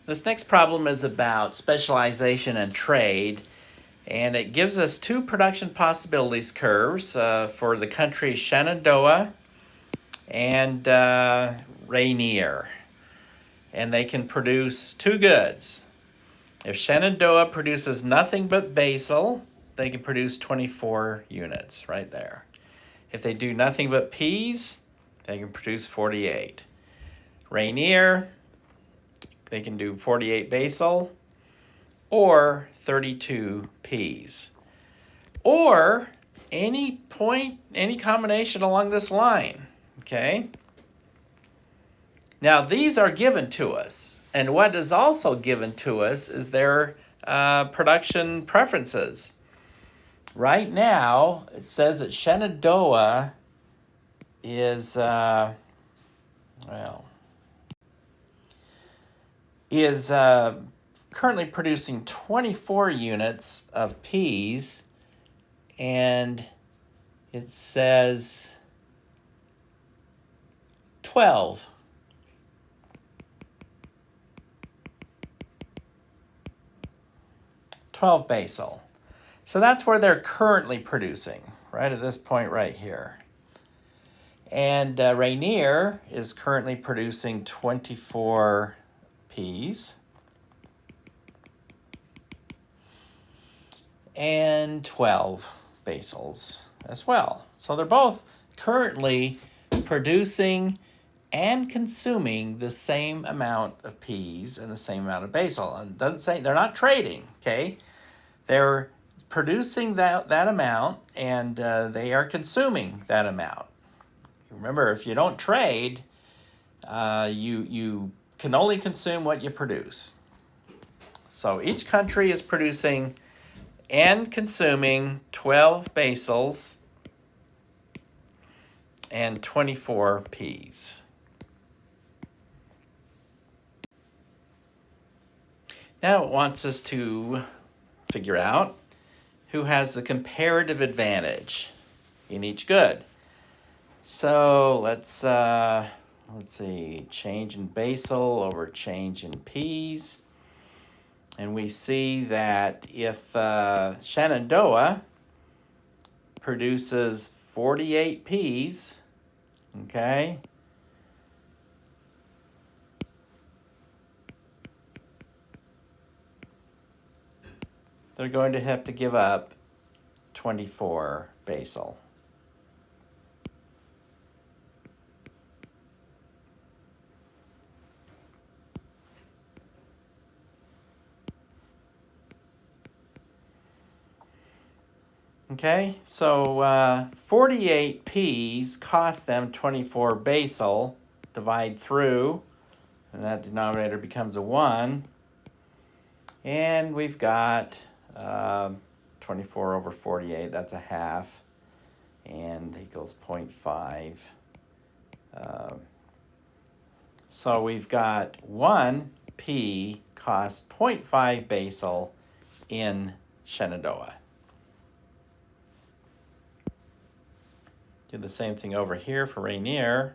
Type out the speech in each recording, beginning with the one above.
This next problem is about specialization and trade, and it gives us two production possibilities curves for the countries Shenandoah and Rainier. And they can produce two goods. If Shenandoah produces nothing but basil, they can produce 24 units right there. If they do nothing but peas, they can produce 48. Rainier, they can do 48 basil or 32 peas. Or any combination along this line, okay? Now, these are given to us, and what is also given to us is their production preferences. Right now, it says that Shenandoah is, currently producing 24 units of peas, and it says 12 basil. So that's where they're currently producing, right at this point right here. And Rainier is currently producing 24 peas and 12 basils as well. So they're both currently producing and consuming the same amount of peas and the same amount of basil. And it doesn't say they're not trading, okay? They're producing that amount, and they are consuming that amount. Remember, if you don't trade, you can only consume what you produce. So each country is producing and consuming 12 basils and 24 peas. Now it wants us to figure out who has the comparative advantage in each good. So let's see, change in basil over change in peas. And we see that if Shenandoah produces 48 peas, okay, they're going to have to give up 24 basil. Okay, so 48 peas cost them 24 basil. Divide through, and that denominator becomes a 1. And we've got 24 over 48, that's a half, and equals 0.5. So we've got 1 pea costs 0.5 basil in Shenandoah. Do the same thing over here for Rainier.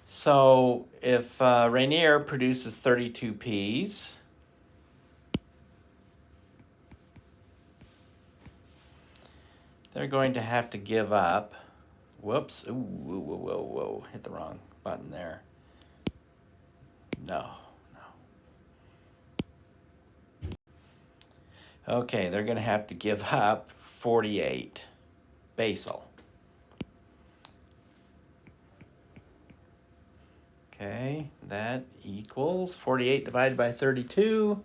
So if Rainier produces 32 peas, they're going to have to give up, whoops, whoa, hit the wrong button there. No. Okay, they're going to have to give up 48 basil. Okay, that equals 48 divided by 32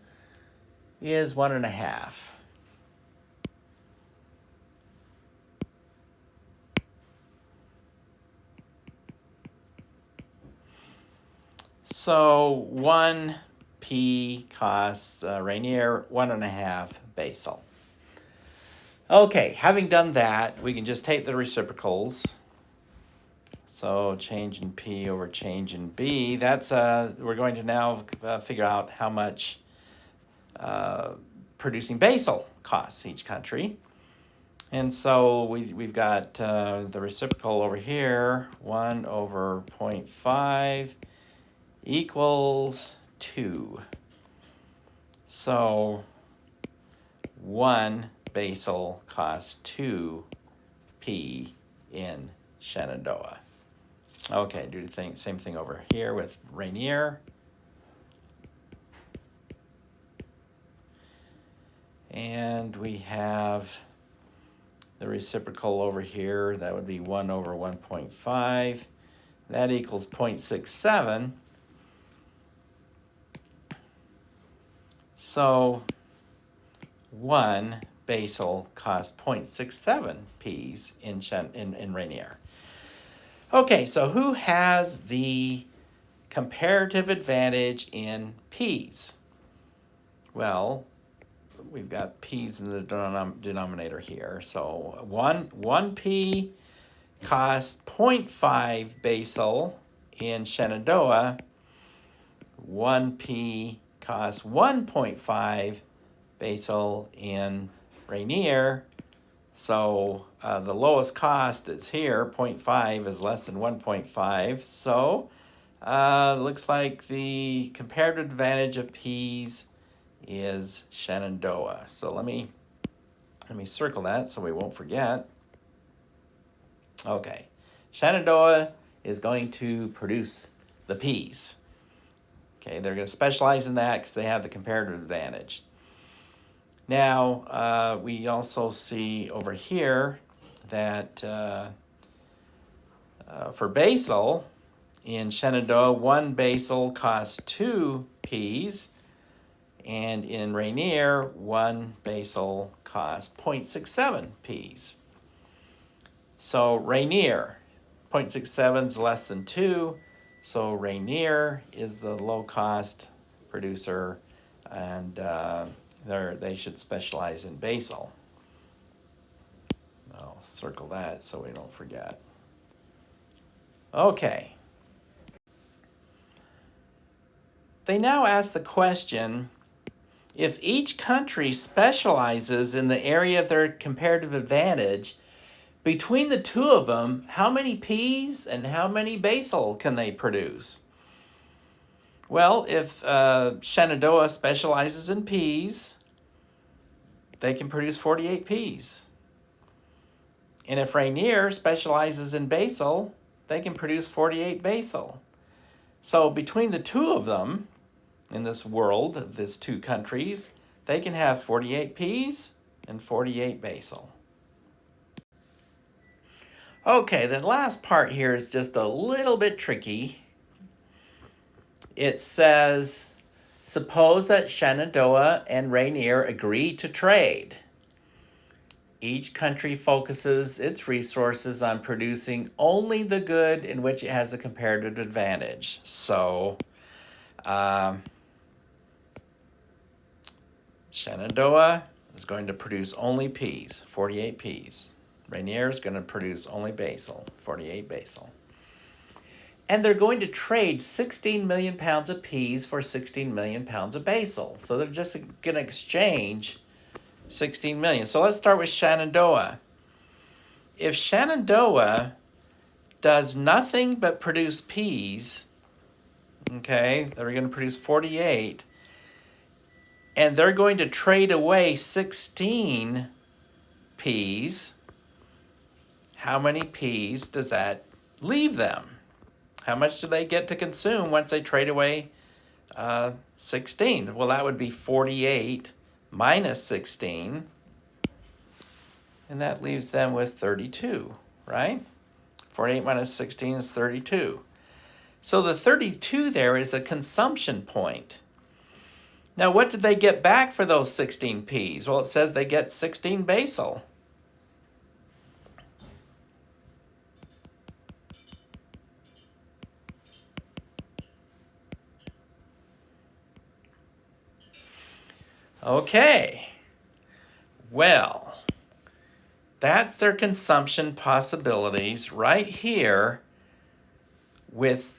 is 1.5. So 1 pea costs Rainier 1.5 basil. Okay, having done that, we can just take the reciprocals. So change in P over change in B, that's, we're going to now figure out how much producing basil costs each country. And so we've got the reciprocal over here, 1 over 0.5 equals 2. So 1 basal costs 2 P in Shenandoah. Okay, do the same thing over here with Rainier. And we have the reciprocal over here. That would be 1 over 1.5. That equals 0.67. So 1 basal costs 0.67 P's in Rainier. Okay, so who has the comparative advantage in P's? Well, we've got P's in the denominator here. So 1 P costs 0.5 basal in Shenandoah. 1 P costs 1.5 basal in Rainier. So the lowest cost is here. 0.5 is less than 1.5. So looks like the comparative advantage of P's is Shenandoah. So let me circle that so we won't forget. Okay, Shenandoah is going to produce the P's. Okay, they're going to specialize in that because they have the comparative advantage. Now, we also see over here that for basal, in Shenandoah, 1 basal costs 2 P's, and in Rainier, 1 basal costs 0.67 P's. So Rainier, 0.67 is less than 2, so Rainier is the low-cost producer, and they should specialize in basal. I'll circle that so we don't forget. Okay. They now ask the question, if each country specializes in the area of their comparative advantage, between the two of them, how many P's and how many basal can they produce? Well, if Shenandoah specializes in P's, they can produce 48 P's. And if Rainier specializes in basal, they can produce 48 basal. So between the two of them, in this world of these two countries, they can have 48 P's and 48 basal. Okay, the last part here is just a little bit tricky. It says, suppose that Shenandoah and Rainier agree to trade. Each country focuses its resources on producing only the good in which it has a comparative advantage. So, Shenandoah is going to produce only P's, 48 P's. Rainier is going to produce only basal, 48 basal. And they're going to trade 16 million pounds of peas for 16 million pounds of basal. So they're just going to exchange 16 million. So let's start with Shenandoah. If Shenandoah does nothing but produce peas, okay, they're going to produce 48, and they're going to trade away 16 peas, how many peas does that leave them? How much do they get to consume once they trade away 16? Well, that would be 48 minus 16, and that leaves them with 32, right? 48 minus 16 is 32. So the 32 there is a consumption point. Now, what did they get back for those 16 P's? Well, it says they get 16 basal. Okay, well, that's their consumption possibilities right here with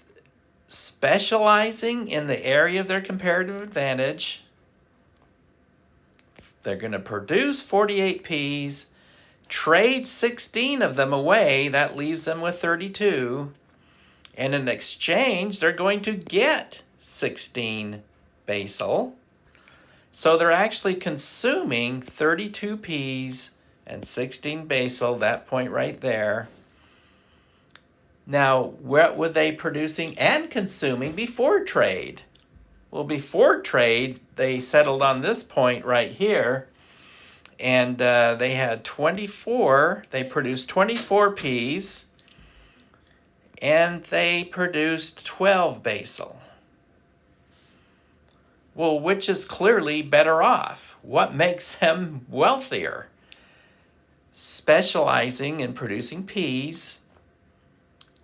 specializing in the area of their comparative advantage. They're going to produce 48 P's, trade 16 of them away, that leaves them with 32. And in exchange, they're going to get 16 basal. So they're actually consuming 32 peas and 16 basal, that point right there. Now, what were they producing and consuming before trade? Well, before trade, they settled on this point right here. And they had 24, they produced 24 peas, and they produced 12 basal. Well, which is clearly better off? What makes them wealthier? Specializing in producing peas,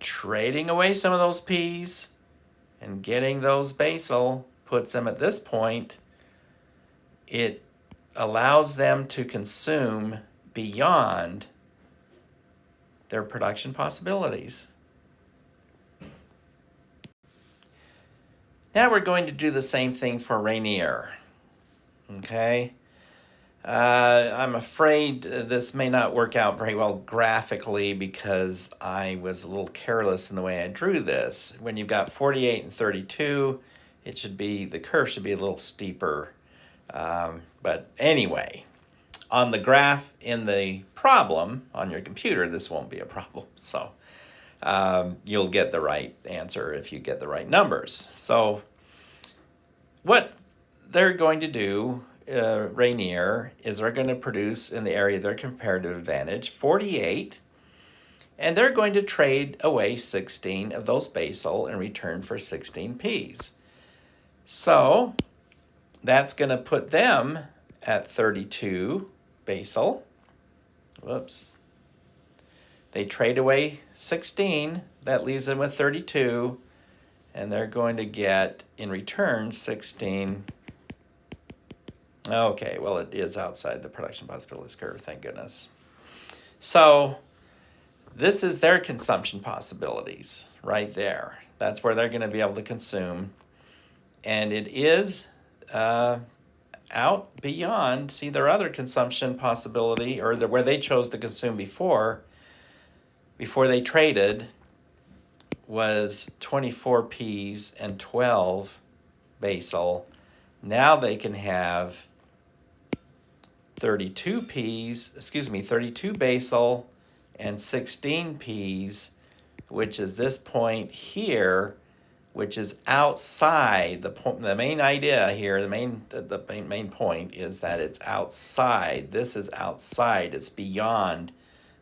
trading away some of those peas, and getting those basal puts them at this point. It allows them to consume beyond their production possibilities. Now we're going to do the same thing for Rainier. Okay? I'm afraid this may not work out very well graphically because I was a little careless in the way I drew this. When you've got 48 and 32, the curve should be a little steeper. But anyway, on the graph in the problem on your computer, this won't be a problem. So you'll get the right answer if you get the right numbers. So what they're going to do, Rainier, is they're going to produce in the area of their comparative advantage 48, and they're going to trade away 16 of those basal in return for 16 peas. So that's going to put them at 32 basal. Whoops. They trade away 16. That leaves them with 32. And they're going to get, in return, 16. Okay, well, it is outside the production possibilities curve, thank goodness. So this is their consumption possibilities right there. That's where they're going to be able to consume. And it is out beyond, see, their other consumption possibility, or where they chose to consume before they traded, was 24 peas and 12 basal. Now they can have 32 basal and 16 peas, which is this point here, which is outside the point. The main idea here, the main point is that it's outside. This is outside. It's beyond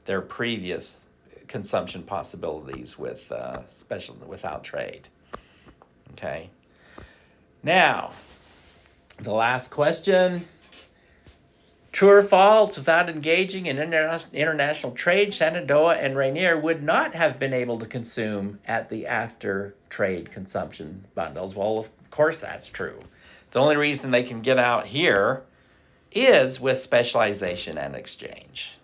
their previous consumption possibilities without trade. Okay. Now, the last question. True or false, without engaging in international trade, Shenandoah and Rainier would not have been able to consume at the after-trade consumption bundles. Well, of course that's true. The only reason they can get out here is with specialization and exchange.